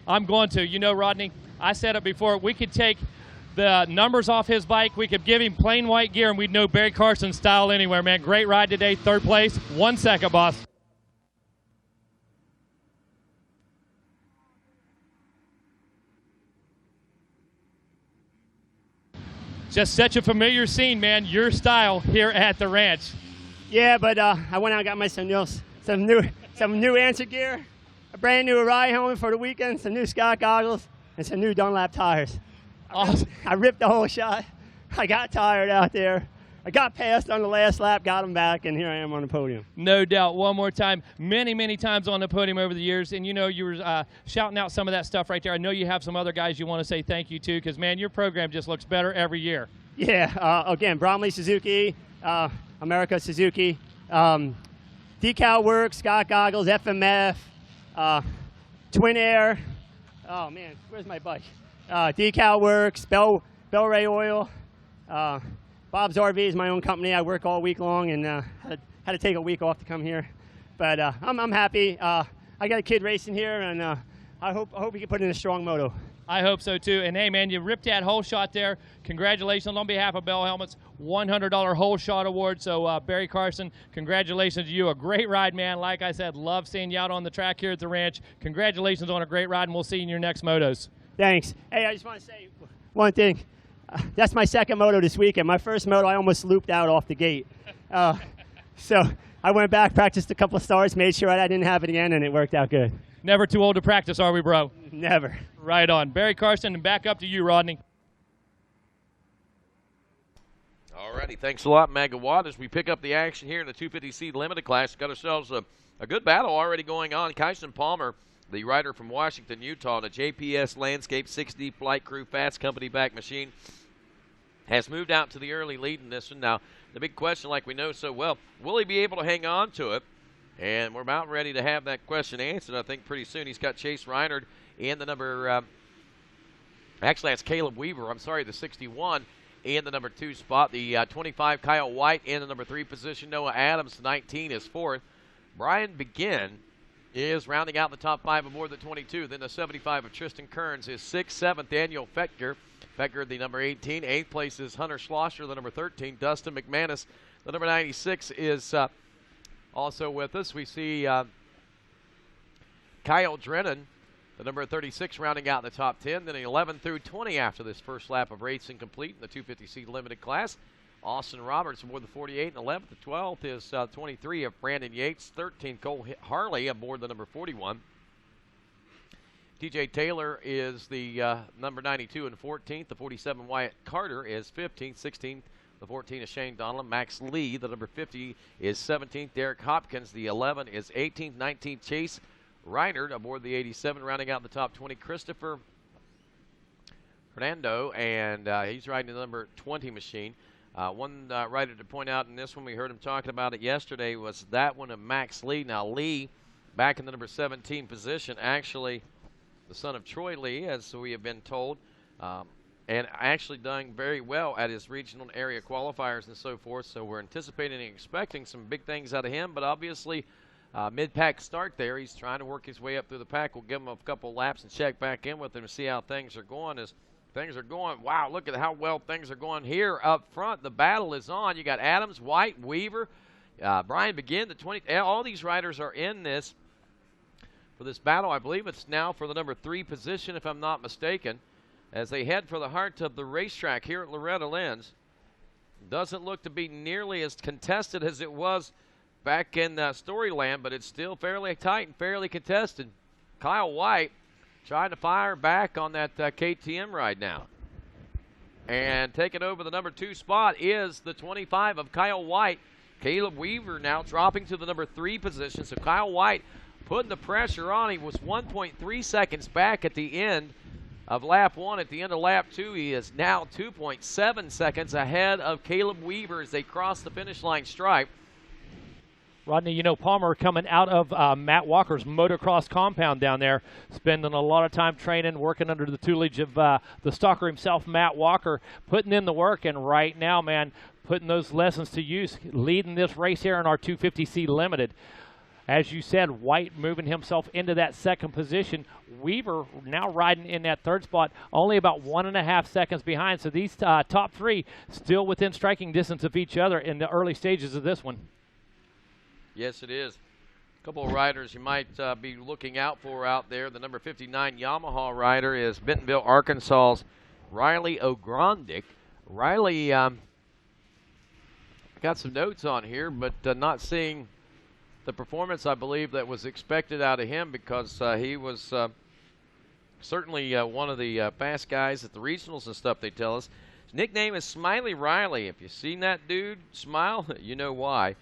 I'm going to. You know, Rodney, I said it before. We could take the numbers off his bike. We could give him plain white gear, and we'd know Barry Carson style anywhere, man. Great ride today. 3rd place. 1 second, boss. Just such a familiar scene, man. Your style here at the ranch. Yeah, but I went out and got myself some new answer gear, a brand new ride helmet for the weekend, some new Scott goggles, and some new Dunlap tires. Awesome. I ripped the whole shot. I got tired out there. I got passed on the last lap, got him back, and here I am on the podium. No doubt. One more time. Many, many times on the podium over the years. And, you know, you were shouting out some of that stuff right there. I know you have some other guys you want to say thank you to because, man, your program just looks better every year. Yeah. Again, Bromley Suzuki, America Suzuki, Decal Works, Scott Goggles, FMF, Twin Air. Oh, man, where's my bike? Decal Works, Bellray Oil, Bob's RV is my own company. I work all week long and had to take a week off to come here. But I'm happy. I got a kid racing here, and I hope we can put in a strong moto. I hope so, too. And, hey, man, you ripped that whole shot there. Congratulations on behalf of Bell Helmets. $100 whole shot award. So, Barry Carson, congratulations to you. A great ride, man. Like I said, love seeing you out on the track here at the ranch. Congratulations on a great ride, and we'll see you in your next motos. Thanks. Hey, I just want to say one thing. That's my second moto this weekend. My first moto, I almost looped out off the gate. So I went back, practiced a couple of starts, made sure I didn't have it again, and it worked out good. Never too old to practice, are we, bro? Never. Right on. Barry Carson, and back up to you, Rodney. All righty. Thanks a lot, Megawatt. As we pick up the action here in the 250C Limited class, got ourselves a good battle already going on. Kyson Palmer, the rider from Washington, Utah, in a JPS Landscape 6D Flight Crew Fast Company back machine, has moved out to the early lead in this one. Now, the big question, like we know so well, will he be able to hang on to it? And we're about ready to have that question answered, I think, pretty soon. He's got Chase Reinhardt in the number, actually that's Caleb Weaver, I'm sorry, the 61 in the number 2 spot. The 25, Kyle White, in the number 3 position. Noah Adams, 19, is 4th. Brian Begin is rounding out the top 5 aboard the 22. Then the 75 of Tristan Kearns is 6th. 7th, Daniel Fettger, the number 18. 8th place is Hunter Schlosser, the number 13. Dustin McManus, the number 96, is also with us. We see Kyle Drennan, the number 36, rounding out the top 10. Then 11 through 20 after this first lap of racing complete in the 250C Limited class. Austin Roberts aboard the 48, and 11th to 12th is 23 of Brandon Yates. 13th, Cole Harley aboard the number 41. TJ Taylor is the number 92 and 14th. The 47, Wyatt Carter, is 15th. 16th, the 14 is Shane Donlan. Max Lee, the number 50, is 17th. Derek Hopkins, the 11, is 18th. 19th, Chase Reinhardt aboard the 87, rounding out the top 20. Christopher Hernando, and he's riding the number 20 machine. One rider to point out in this one, we heard him talking about it yesterday, was that one of Max Lee. Now, Lee, back in the number 17 position, actually the son of Troy Lee, as we have been told, and actually doing very well at his regional area qualifiers and so forth. So we're anticipating and expecting some big things out of him, but obviously mid-pack start there. He's trying to work his way up through the pack. We'll give him a couple laps and check back in with him to see how things are going. As things are going, wow, look at how well things are going here up front. The battle is on. You got Adams, White, Weaver, Brian Begin, the 20. All these riders are in this for this battle. I believe it's now for the number 3 position, if I'm not mistaken, as they head for the heart of the racetrack here at Loretta Lynn's. Doesn't look to be nearly as contested as it was back in Storyland, but it's still fairly tight and fairly contested. Kyle White trying to fire back on that KTM ride now. And taking over the number 2 spot is the 25 of Kyle White. Caleb Weaver now dropping to the number 3 position. So Kyle White putting the pressure on. He was 1.3 seconds back at the end of lap 1. At the end of lap 2, he is now 2.7 seconds ahead of Caleb Weaver as they cross the finish line stripe. Rodney, you know, Palmer coming out of Matt Walker's motocross compound down there, spending a lot of time training, working under the tutelage of the stalker himself, Matt Walker, putting in the work, and right now, man, putting those lessons to use, leading this race here in our 250C Limited. As you said, White moving himself into that second position. Weaver now riding in that third spot, only about 1.5 seconds behind. So these top three still within striking distance of each other in the early stages of this one. Yes, it is. A couple of riders you might be looking out for out there. The number 59 Yamaha rider is Bentonville, Arkansas's Riley O'Grondick. Riley got some notes on here, but not seeing the performance, I believe, that was expected out of him, because he was certainly one of the fast guys at the regionals and stuff, they tell us. His nickname is Smiley Riley. If you've seen that dude smile, you know why.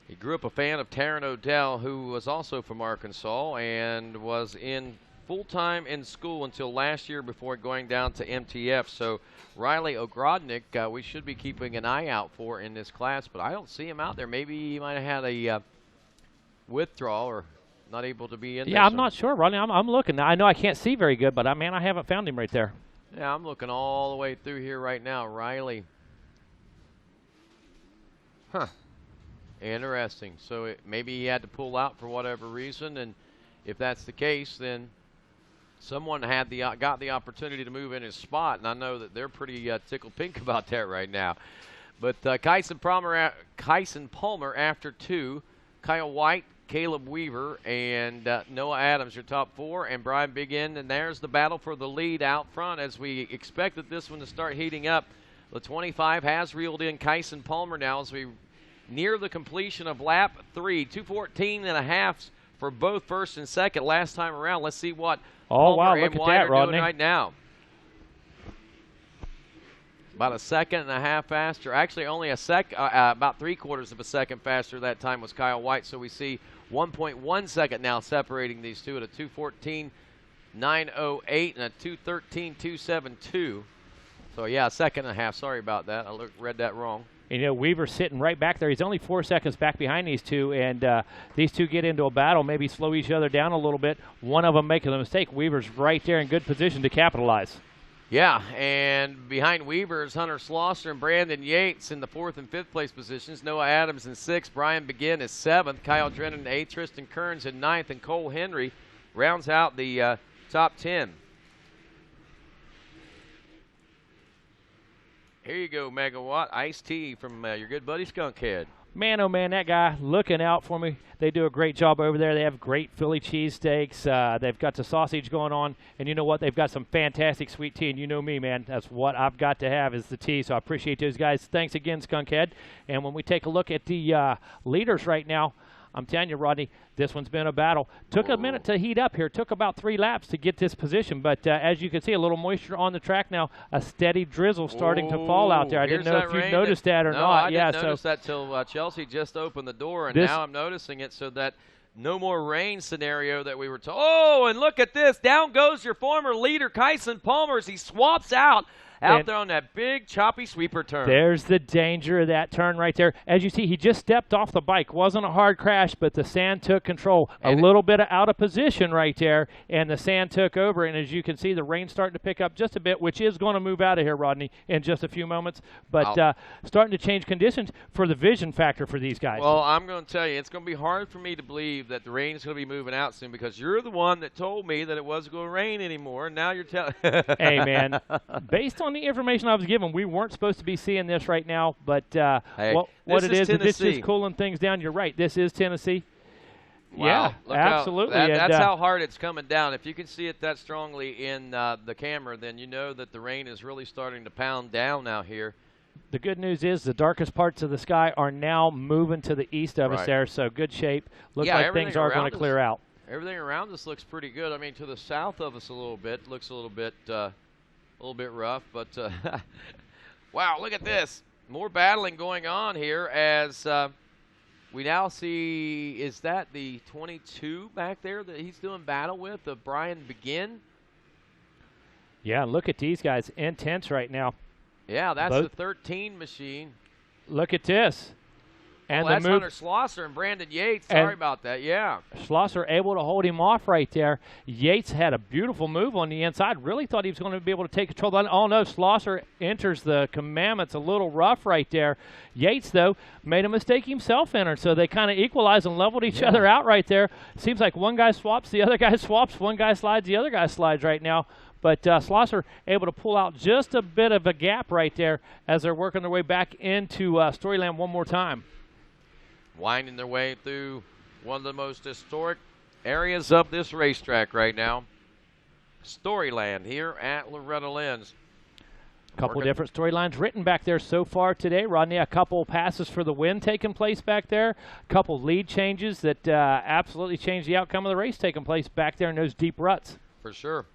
He grew up a fan of Taryn Odell, who was also from Arkansas and was in full-time in school until last year before going down to MTF. So Riley O'Grodnick, we should be keeping an eye out for in this class, but I don't see him out there. Maybe he might have had a withdrawal or not able to be in there. Yeah, I'm not sure, Rodney. I'm looking. I know I can't see very good, but I haven't found him right there. Yeah, I'm looking all the way through here right now. Riley. Huh. Interesting. So maybe he had to pull out for whatever reason, and if that's the case, then someone had got the opportunity to move in his spot, and I know that they're pretty tickled pink about that right now. But Kyson Palmer after 2, Kyle White, Caleb Weaver, and Noah Adams, your top 4, and Brian Big End. And there's the battle for the lead out front as we expected this one to start heating up. The 25 has reeled in Kyson Palmer now as we near the completion of lap 3. 2:14.5 for both first and second last time around. Let's see what Palmer and White are doing right now. About 1.5 seconds faster. Actually, only about 3/4 of a second faster that time was Kyle White. So we see 1.1 second now separating these two at a 2:14.908 and a 2:13.272. So yeah, 1.5 seconds. Sorry about that. I read that wrong. And, Weaver's sitting right back there. He's only 4 seconds back behind these two, and these two get into a battle, maybe slow each other down a little bit. One of them making a mistake. Weaver's right there in good position to capitalize. Yeah, and behind Weaver is Hunter Slosser and Brandon Yates in the 4th and 5th place positions. Noah Adams in 6th. Brian Begin is 7th. Kyle Drennan in 8th. Tristan Kearns in 9th. And Cole Henry rounds out the top 10. Here you go, Megawatt. Iced tea from your good buddy Skunkhead. Man, oh man, that guy looking out for me. They do a great job over there. They have great Philly cheesesteaks. They've got the sausage going on. And you know what? They've got some fantastic sweet tea. And you know me, man. That's what I've got to have is the tea. So I appreciate those guys. Thanks again, Skunkhead. And when we take a look at the leaders right now, I'm telling you, Rodney, this one's been a battle. Took a minute to heat up here. Took about 3 laps to get this position. But as you can see, a little moisture on the track now. A steady drizzle starting to fall out there. I didn't know if you noticed that or not. I didn't notice that till Chelsea just opened the door, and now I'm noticing it, so that no more rain scenario that we were told. Oh, and look at this. Down goes your former leader, Kyson Palmer, as he swaps out there on that big choppy sweeper turn. There's the danger of that turn right there. As you see, he just stepped off the bike. Wasn't a hard crash, but the sand took control. A little bit out of position right there, and the sand took over. And as you can see, the rain's starting to pick up just a bit, which is going to move out of here, Rodney, in just a few moments. But starting to change conditions for the vision factor for these guys. Well, I'm going to tell you, it's going to be hard for me to believe that the rain is going to be moving out soon, because you're the one that told me that it wasn't going to rain anymore, and now you're telling Hey, man, based on the information I was given, we weren't supposed to be seeing this right now, but hey, what it is, this is cooling things down. You're right. This is Tennessee. Wow. Yeah, absolutely. That's how hard it's coming down. If you can see it that strongly in the camera, then you know that the rain is really starting to pound down out here. The good news is the darkest parts of the sky are now moving to the east of us there, so good shape. Looks like things are going to clear out. Everything around us looks pretty good. I mean, to the south of us a little bit, looks a little bit rough, but wow, look at this. More battling going on here as we now see, is that the 22 back there that he's doing battle with, the Brian Begin? Yeah, look at these guys. Intense right now. Yeah, that's the 13 machine. Look at this. And that's the move, Hunter Schlosser and Brandon Yates. Sorry about that. Yeah. Schlosser able to hold him off right there. Yates had a beautiful move on the inside. Really thought he was going to be able to take control. Oh, no, Schlosser enters the commandments a little rough right there. Yates, though, made a mistake himself entered, so they kind of equalized and leveled each other out right there. Seems like one guy swaps, the other guy swaps, one guy slides, the other guy slides right now. But Schlosser able to pull out just a bit of a gap right there as they're working their way back into Storyland one more time. Winding their way through one of the most historic areas of this racetrack right now. Storyland here at Loretta Lynn's. A couple different storylines written back there so far today. Rodney, a couple passes for the win taking place back there. A couple lead changes that absolutely changed the outcome of the race taking place back there in those deep ruts. For sure.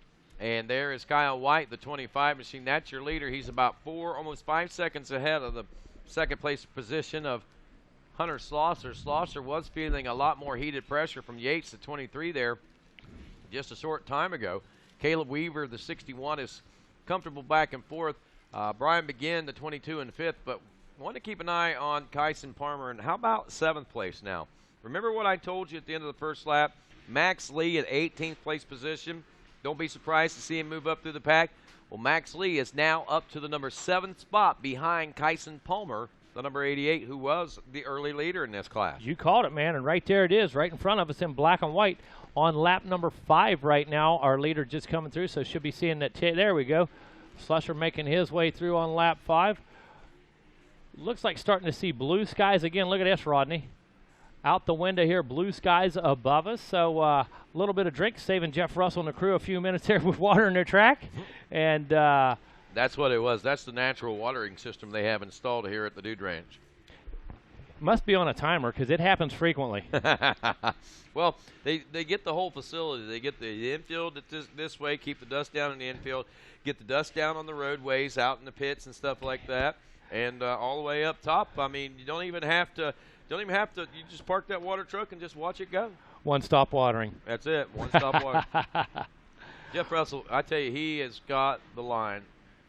And there is Kyle White, the 25 machine. That's your leader. He's about almost 5 seconds ahead of the second place position of Hunter Schlosser. Schlosser was feeling a lot more heated pressure from Yates, the 23 there, just a short time ago. Caleb Weaver, the 61, is comfortable back and forth. Brian Begin, the 22 in fifth, but want to keep an eye on Kyson Palmer. And how about seventh place now? Remember what I told you at the end of the first lap? Max Lee at 18th place position. Don't be surprised to see him move up through the pack. Well, Max Lee is now up to the number 7 spot behind Kyson Palmer, the number 88, who was the early leader in this class. You called it, man, and right there it is, right in front of us in black and white on lap number 5 right now. Our leader just coming through, so should be seeing that. There we go. Schlosser making his way through on lap 5. Looks like starting to see blue skies again. Look at this, Rodney. Out the window here, blue skies above us. So a little bit of drink, saving Jeff Russell and the crew a few minutes there with water in their track. And that's what it was. That's the natural watering system they have installed here at the Dude Ranch. Must be on a timer because it happens frequently. Well, they get the whole facility. They get the infield this way, keep the dust down in the infield, get the dust down on the roadways, out in the pits and stuff like that, and all the way up top. I mean, you don't even have to. You just park that water truck and just watch it go. One-stop watering. That's it, one-stop watering. Jeff Russell, I tell you, he has got the line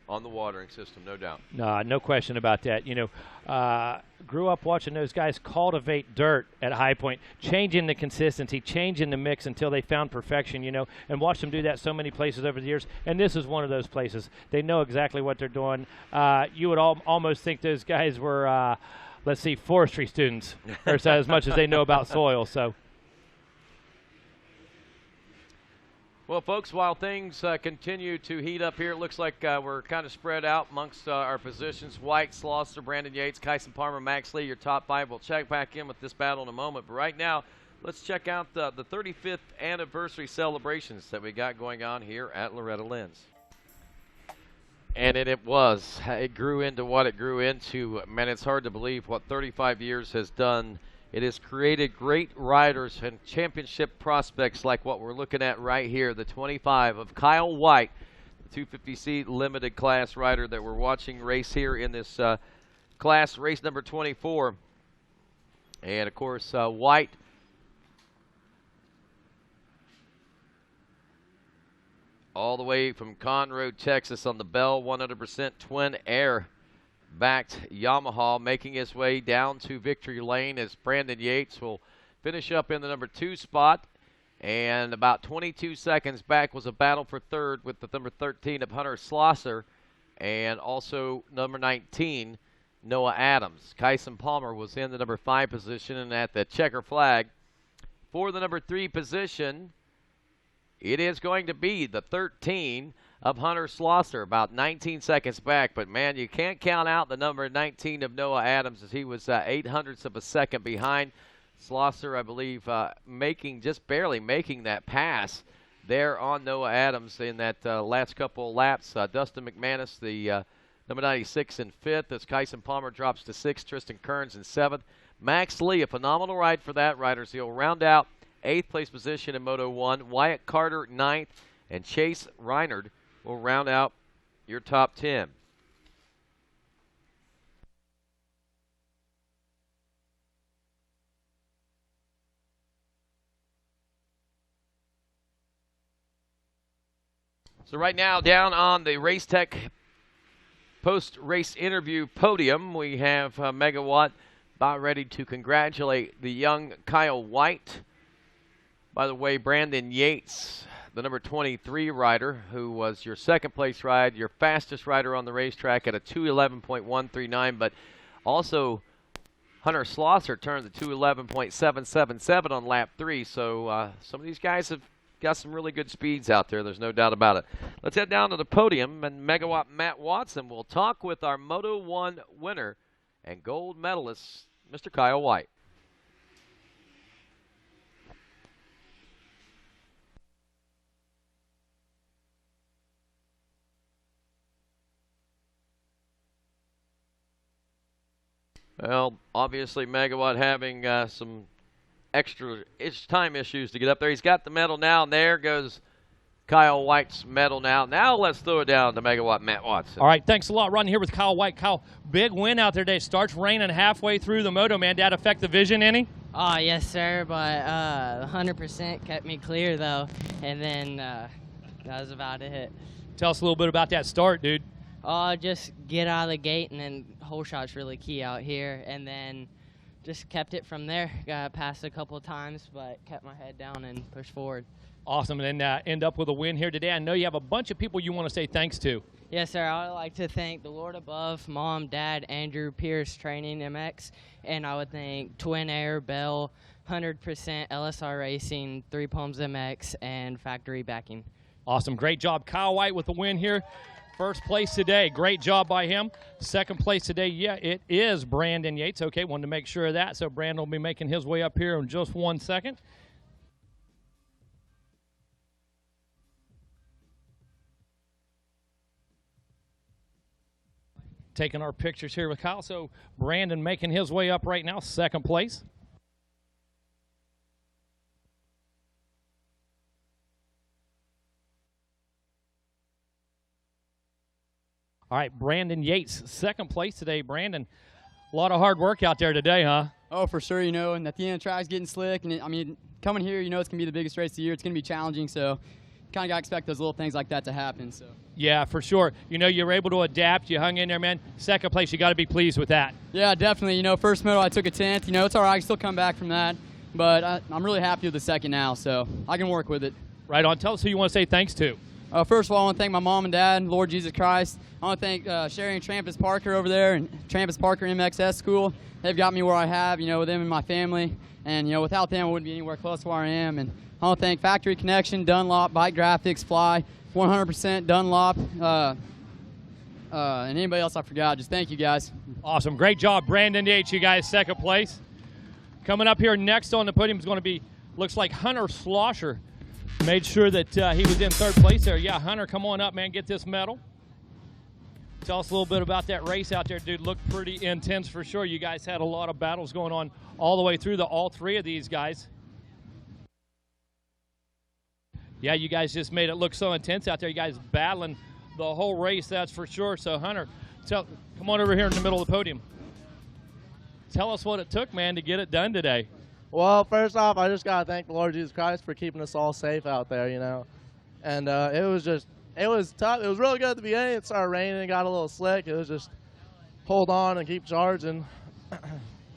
on the watering system, no doubt. No question about that. You know, grew up watching those guys cultivate dirt at High Point, changing the consistency, changing the mix until they found perfection, you know, and watched them do that so many places over the years. And this is one of those places. They know exactly what they're doing. You would almost think those guys were let's see, forestry students, or as much as they know about soil. So, well, folks, while things continue to heat up here, it looks like we're kind of spread out amongst our positions. White, Schlosser, Brandon Yates, Kyson Palmer, Max Lee, your top 5. We'll check back in with this battle in a moment. But right now, let's check out the 35th anniversary celebrations that we got going on here at Loretta Lynn's. And it grew into what it grew into. Man, it's hard to believe what 35 years has done. It has created great riders and championship prospects like what we're looking at right here, the 25 of Kyle White, the 250C limited class rider that we're watching race here in this class, race number 24. And, of course, White all the way from Conroe, Texas on the Bell 100% twin air backed Yamaha, making his way down to victory lane as Brandon Yates will finish up in the number 2 spot. And about 22 seconds back was a battle for third with the number 13 of Hunter Schlosser and also number 19, Noah Adams. Kyson Palmer was in the number 5 position, and at the checker flag for the number 3 position, it is going to be the 13 of Hunter Schlosser, about 19 seconds back. But, man, you can't count out the number 19 of Noah Adams as he was 0.08 of a second behind. Schlosser, I believe, just barely making that pass there on Noah Adams in that last couple of laps. Dustin McManus, the number 96 in 5th, as Kyson Palmer drops to 6th. Tristan Kearns in 7th. Max Lee, a phenomenal ride for that rider. So he'll round out 8th place position in Moto 1. Wyatt Carter 9th, and Chase Reinard will round out your top 10. So right now, down on the Race Tech post-race interview podium, we have Megawatt about ready to congratulate the young Kyle White. By the way, Brandon Yates, the number 23 rider, who was your second place ride, your fastest rider on the racetrack at a 2:11.139, but also Hunter Schlosser turned the 2:11.777 on lap 3. So some of these guys have got some really good speeds out there. There's no doubt about it. Let's head down to the podium, and Megawatt Matt Watson will talk with our Moto 1 winner and gold medalist, Mr. Kyle White. Well, obviously Megawatt having some extra time issues to get up there. He's got the medal now, and there goes Kyle White's medal now. Now let's throw it down to Megawatt Matt Watson. All right, thanks a lot. Ron here with Kyle White. Kyle, big win out there today. Starts raining halfway through the moto, man. Did that affect the vision any? Oh, yes, sir, but 100% kept me clear, though, and then that was about it. Tell us a little bit about that start, dude. Just get out of the gate, and then whole shot's really key out here, and then just kept it from there. Got past a couple of times, but kept my head down and pushed forward. Awesome, and then end up with a win here today. I know you have a bunch of people you want to say thanks to. Yes, sir. I would like to thank the Lord above, Mom, Dad, Andrew, Pierce, Training, MX, and I would thank Twin Air, Bell, 100% LSR Racing, 3 Palms MX, and Factory Backing. Awesome. Great job. Kyle White with the win here. First place today. Great job by him. Second place today, yeah, it is Brandon Yates. Okay, wanted to make sure of that. So Brandon will be making his way up here in just 1 second. Taking our pictures here with Kyle. So Brandon making his way up right now, second place. All right, Brandon Yates, second place today. Brandon, a lot of hard work out there today, huh? Oh, for sure, and at the end, the track's getting slick. And, coming here, it's going to be the biggest race of the year. It's going to be challenging, so kind of got to expect those little things like that to happen. So. Yeah, for sure. You were able to adapt. You hung in there, man. Second place, you got to be pleased with that. Yeah, definitely. First medal, I took a 10th. It's all right. I can still come back from that. But I'm really happy with the second now, so I can work with it. Right on. Tell us who you want to say thanks to. First of all, I want to thank my mom and dad, Lord Jesus Christ. I want to thank Sherry and Trampus Parker over there, and Trampus Parker MXS School. They've got me where I have, with them and my family. And, without them, I wouldn't be anywhere close to where I am. And I want to thank Factory Connection, Dunlop, Bike Graphics, Fly, 100% Dunlop, and anybody else I forgot. Just thank you, guys. Awesome. Great job, Brandon Yates, you guys, second place. Coming up here next on the podium is going to be, looks like Hunter Schlosser. Made sure that he was in third place there. Yeah, Hunter, come on up, man. Get this medal. Tell us a little bit about that race out there, dude. Looked pretty intense for sure. You guys had a lot of battles going on all the way through all 3 of these guys. Yeah, you guys just made it look so intense out there. You guys battling the whole race, that's for sure. So, Hunter, come on over here in the middle of the podium. Tell us what it took, man, to get it done today. Well, first off, I just got to thank the Lord Jesus Christ for keeping us all safe out there, And it was tough. It was really good at the beginning. It started raining and got a little slick. It was just hold on and keep charging. I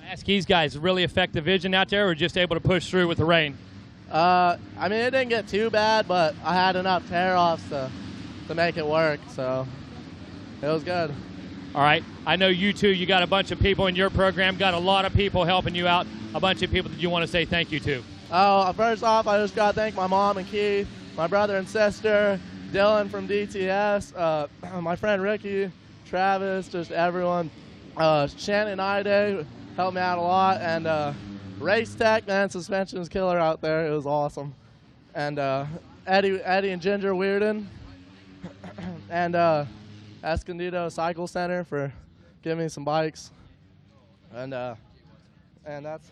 ask these guys, really affect the vision out there, or just able to push through with the rain? It didn't get too bad, but I had enough tear-offs to make it work, so it was good. All right. I know you two, you got a bunch of people in your program, got a lot of people helping you out, a bunch of people that you want to say thank you to. Oh, first off, I just got to thank my mom and Keith, my brother and sister, Dylan from DTS, my friend Ricky, Travis, just everyone. Shannon Ide helped me out a lot, and Race Tech, man, suspension's killer out there. It was awesome. And Eddie and Ginger Weirden, and Escondido Cycle Center for giving me some bikes. And that's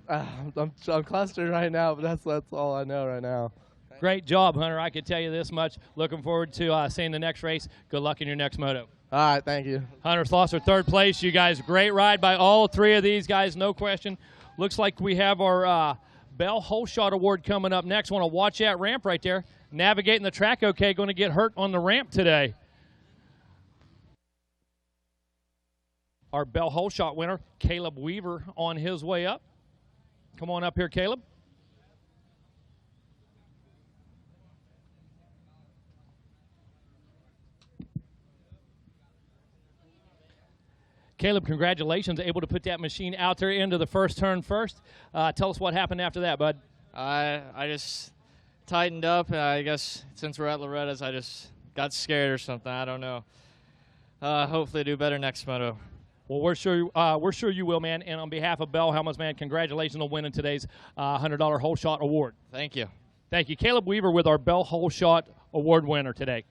I'm clustered right now, but that's all I know right now. Great job, Hunter. I could tell you this much. Looking forward to seeing the next race. Good luck in your next moto. All right, thank you. Hunter Schlosser, third place. You guys, great ride by all 3 of these guys, no question. Looks like we have our Bell Hole Shot Award coming up next. Want to watch that ramp right there. Navigating the track okay. Going to get hurt on the ramp today. our Bell Hole Shot winner, Caleb Weaver, on his way up. Come on up here, Caleb. Caleb, congratulations, able to put that machine out there into the first turn first. Tell us what happened after that, bud. I just tightened up, and I guess since we're at Loretta's, I just got scared or something. I don't know. Hopefully do better next moto. Well, we're sure you will, man. And on behalf of Bell Helmets, man, congratulations on winning today's $100 Hole Shot Award. Thank you. Thank you. Caleb Weaver with our Bell Hole Shot Award winner today.